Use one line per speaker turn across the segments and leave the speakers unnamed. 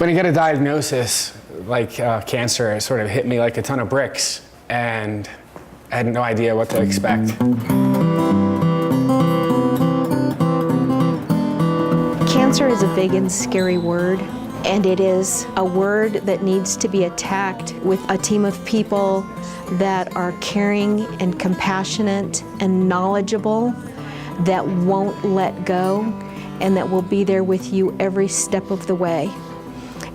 When you get a diagnosis like cancer, it sort of hit me like a ton of bricks, and I had no idea what to expect.
Cancer is a big and scary word, and it is a word that needs to be attacked with a team of people that are caring and compassionate and knowledgeable, that won't let go, and that will be there with you every step of the way.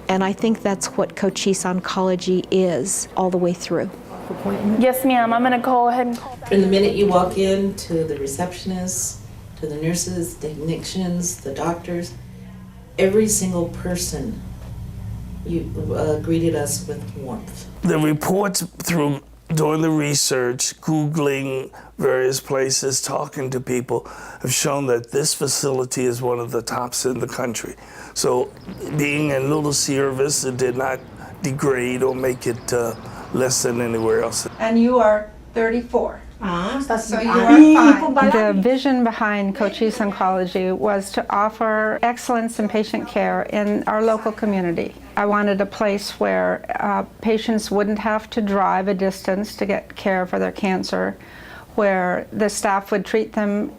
And I think that's what Cochise Oncology is all the way through.
Yes, ma'am. I'm going to go ahead and call back.
From the minute you walk in, to the receptionists, to the nurses, the technicians, the doctors, every single person greeted us with warmth.
The reports through doing the research, Googling various places, talking to people, have shown that this facility is one of the tops in the country. So being a little service, it did not degrade or make it less than anywhere else.
And you are 34. So you are fine.
The vision behind Cochise Oncology was to offer excellence in patient care in our local community. I wanted a place where patients wouldn't have to drive a distance to get care for their cancer, where the staff would treat them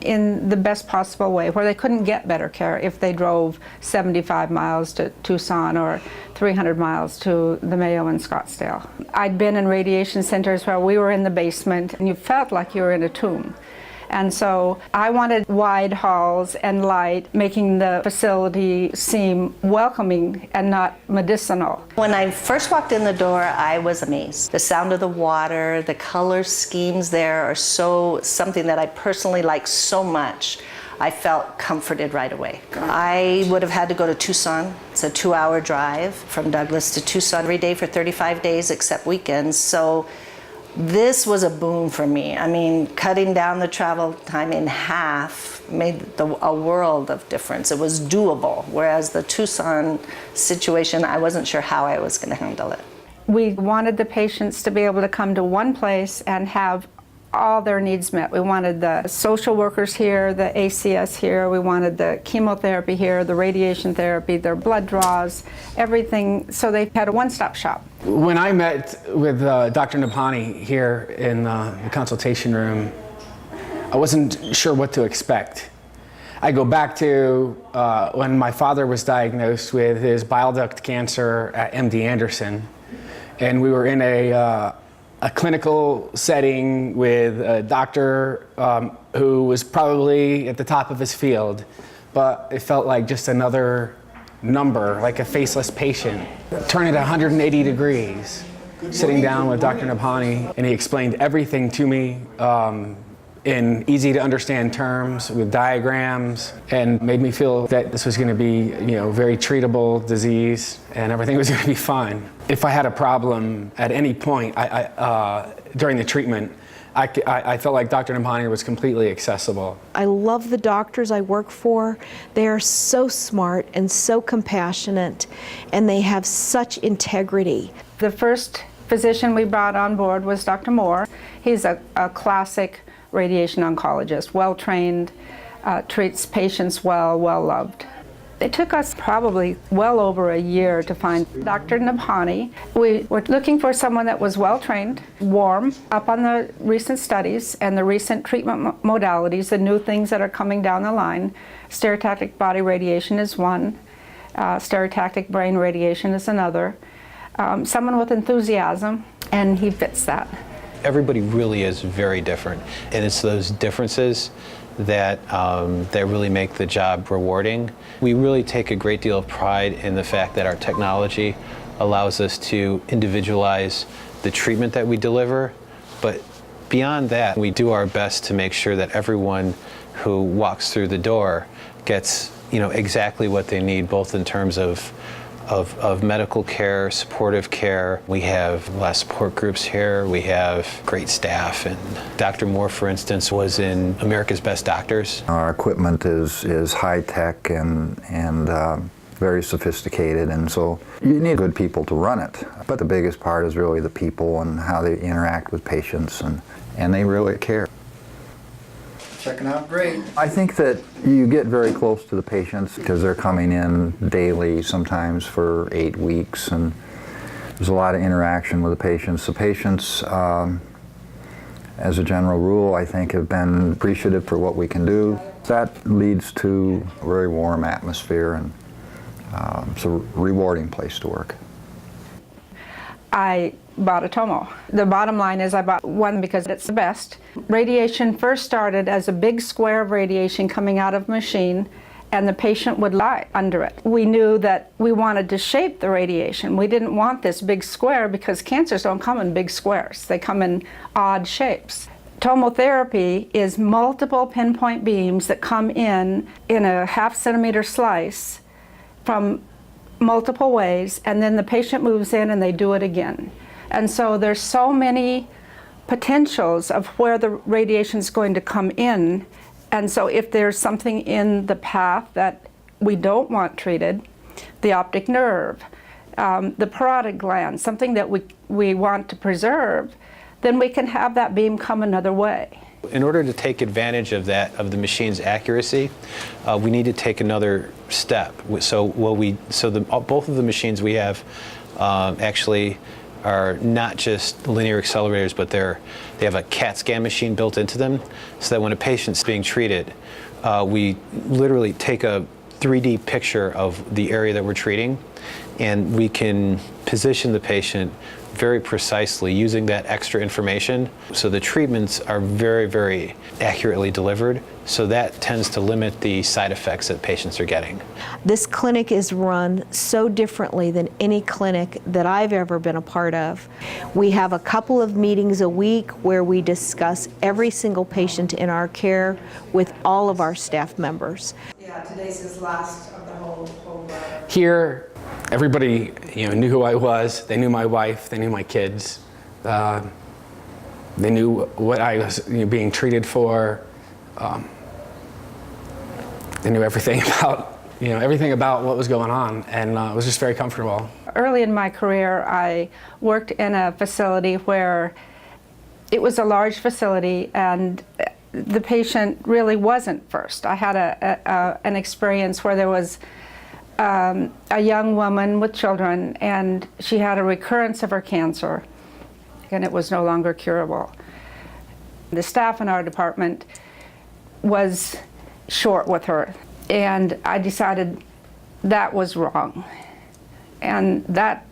in the best possible way, where they couldn't get better care if they drove 75 miles to Tucson or 300 miles to the Mayo in Scottsdale. I'd been in radiation centers where we were in the basement and you felt like you were in a tomb. And so I wanted wide halls and light, making the facility seem welcoming and not medicinal.
When I first walked in the door, I was amazed. The sound of the water, the color schemes there are something that I personally like so much. I felt comforted right away. I would have had to go to Tucson. It's a 2-hour drive from Douglas to Tucson every day for 35 days except weekends. So this was a boon for me. I mean, cutting down the travel time in half made a world of difference. It was doable, whereas the Tucson situation, I wasn't sure how I was going to handle it.
We wanted the patients to be able to come to one place and have all their needs met. We wanted the social workers here, the ACS here, we wanted the chemotherapy here, the radiation therapy, their blood draws, everything, so they had a one-stop shop.
When I met with Dr. Napani here in the consultation room, I wasn't sure what to expect. I go back to when my father was diagnosed with his bile duct cancer at MD Anderson, and we were in a clinical setting with a doctor who was probably at the top of his field, but it felt like just another number, like a faceless patient. Turn it 180 degrees, sitting down with Dr. Napani, and he explained everything to me in easy to understand terms with diagrams, and made me feel that this was going to be, very treatable disease and everything was going to be fine. If I had a problem at any point during the treatment, I felt like Dr. Napani was completely accessible.
I love the doctors I work for. They are so smart and so compassionate, and they have such integrity.
The first physician we brought on board was Dr. Moore. He's a classic radiation oncologist, well-trained, treats patients well, well-loved. It took us probably well over a year to find Dr. Napani. We were looking for someone that was well-trained, warm, up on the recent studies and the recent treatment modalities, the new things that are coming down the line. Stereotactic body radiation is one, stereotactic brain radiation is another. Someone with enthusiasm, and he fits that.
Everybody really is very different, and it's those differences that really make the job rewarding. We really take a great deal of pride in the fact that our technology allows us to individualize the treatment that we deliver, but beyond that, we do our best to make sure that everyone who walks through the door gets exactly what they need, both in terms of medical care, supportive care. We have a lot of support groups here. We have great staff. And Dr. Moore, for instance, was in America's Best Doctors.
Our equipment is high-tech and very sophisticated, and so you need good people to run it. But the biggest part is really the people and how they interact with patients, and they really care.
checking out great.
I think that you get very close to the patients because they're coming in daily, sometimes for 8 weeks, and there's a lot of interaction with the patients. The patients, as a general rule, I think have been appreciative for what we can do. That leads to a very warm atmosphere, and it's a rewarding place to work.
I bought a Tomo. The bottom line is I bought one because it's the best. Radiation first started as a big square of radiation coming out of a machine, and the patient would lie under it. We knew that we wanted to shape the radiation. We didn't want this big square because cancers don't come in big squares. They come in odd shapes. Tomotherapy is multiple pinpoint beams that come in a half-centimeter slice from multiple ways, and then the patient moves in and they do it again. And so there's so many potentials of where the radiation is going to come in, and so if there's something in the path that we don't want treated, the optic nerve, the parotid gland, something that we want to preserve, then we can have that beam come another way.
In order to take advantage of that, of the machine's accuracy, we need to take another step. So both of the machines we have actually are not just linear accelerators, but they have a CAT scan machine built into them, so that when a patient's being treated, we literally take a 3D picture of the area that we're treating, and we can position the patient very precisely using that extra information. So the treatments are very, very accurately delivered, so that tends to limit the side effects that patients are getting.
This clinic is run so differently than any clinic that I've ever been a part of. We have a couple of meetings a week where we discuss every single patient in our care with all of our staff members.
Yeah, today's his last of the whole
Here, everybody knew who I was. They knew my wife. They knew my kids. They knew what I was being treated for. They knew everything about what was going on, and it was just very comfortable.
Early in my career, I worked in a facility where it was a large facility, and the patient really wasn't first. I had an experience where there was a young woman with children, and she had a recurrence of her cancer, and it was no longer curable. The staff in our department was short with her, and I decided that was wrong. And that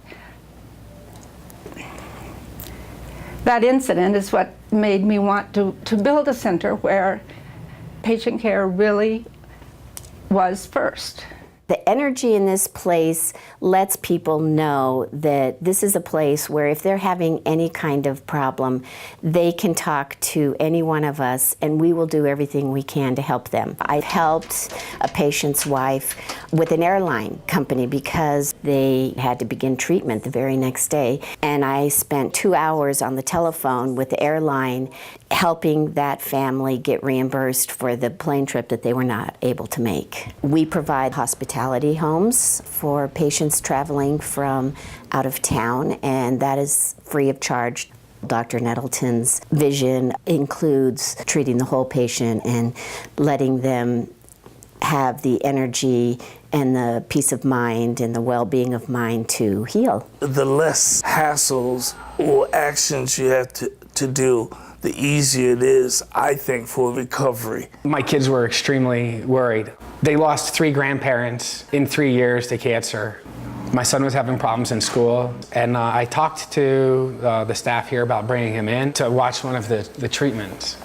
incident is what made me want to build a center where patient care really was first.
The energy in this place lets people know that this is a place where if they're having any kind of problem, they can talk to any one of us and we will do everything we can to help them. I helped a patient's wife with an airline company because they had to begin treatment the very next day, and I spent 2 hours on the telephone with the airline helping that family get reimbursed for the plane trip that they were not able to make. We provide hospitality homes for patients traveling from out of town, and that is free of charge. Dr. Nettleton's vision includes treating the whole patient and letting them have the energy and the peace of mind and the well-being of mind to heal.
The less hassles or actions you have to do, the easier it is, I think, for recovery.
My kids were extremely worried. They lost 3 grandparents in 3 years to cancer. My son was having problems in school, and I talked to the staff here about bringing him in to watch one of the treatments.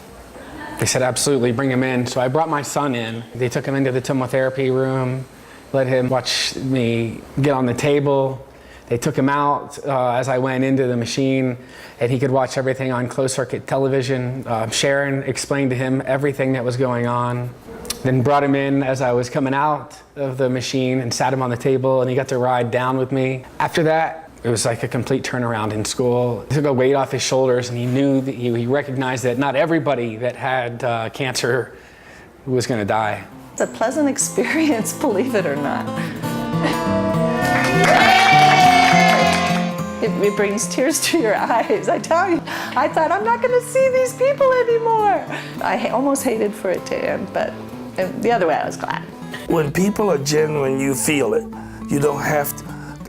They said, absolutely, bring him in. So I brought my son in. They took him into the tomotherapy room, let him watch me get on the table. They took him out as I went into the machine, and he could watch everything on closed-circuit television. Sharon explained to him everything that was going on. Then brought him in as I was coming out of the machine and sat him on the table, and he got to ride down with me. After that, it was like a complete turnaround in school. He took a weight off his shoulders, and he knew that he recognized that not everybody that had cancer was going to die.
It's a pleasant experience, believe it or not. It brings tears to your eyes, I tell you. I thought, I'm not going to see these people anymore. I almost hated for it to end, but the other way, I was glad.
When people are genuine, you feel it. You don't have to,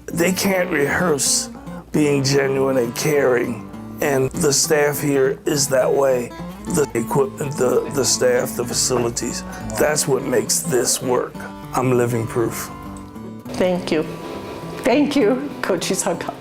they can't rehearse being genuine and caring, and the staff here is that way. The equipment, the staff, the facilities, that's what makes this work. I'm living proof.
Thank you. Thank you, Cochise Oncology.